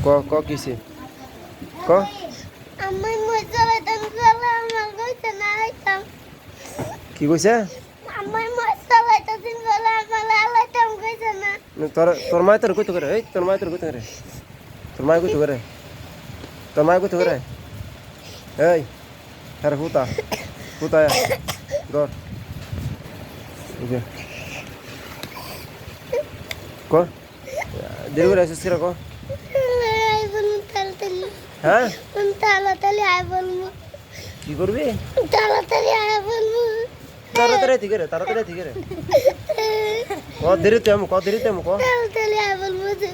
ক ক কিছে ক আমি মশলাটাম গলা আমার কইতে না আইতাম কি কইছে আমি মশলাটা দিন গলা আমার আলাইতাম কইতে না তোর তোর মাই তোর কইতে করে এই তোর মাই তোর কইতে করে তোর মাই কইতে করে তোর মাই কইতে করে এই আরে হুতা হুতা দর ওকে ক দেরি করে আসিস কিরা ক আই বলুন তাড়াতাড়ি হ্যাঁ তাড়াতাড়ি আই বলবো কি করবি তাড়াতাড়ি আই বলবো তাড়াতাড়ি ঠিক রে তাড়াতাড়ি ঠিক রে ক দেরিতে আমু ক তাড়াতাড়ি আই বলবো যে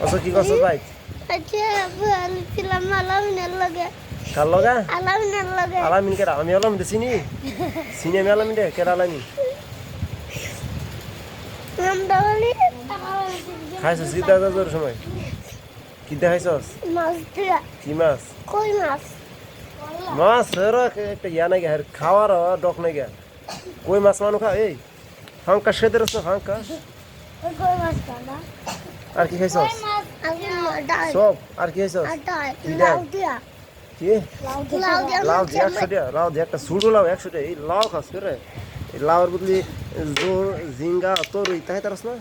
আচ্ছা কি করছ ভাই আচ্ছা ভালো ছিলাম আলামিনের লগে কার লগা আলামিনের লগে আলামিন কেরা আমি আলামিন চিনি চিনি আমি আলামিন রে কেরা আলামিন আমরা বলি খাইছস কি দাদার সময় কি দেখাইছস মাছ দিয়া কি মাছ কই মাছ মাছ হের একটা ইয়া নাই হের খাওয়ার ডক নাই গে কই মাছ মানু খা এই হাঙ্কা সেদের আছে হাঙ্কা ওই কই মাছ কাটা আর কি খাইছস আগে ডাল সব আর কি খাইছস আর ডাল কি ডাল? লাউ দিয়া কি লাউ দিয়া লাউ দিয়ে 100 টাকা লাউ দিয়ে একটা সুড়ো লাউ 100 টাকা এই লাউ খাস করে এই লাউর বদলি জোর জিঙ্গা তোর তাই তারস না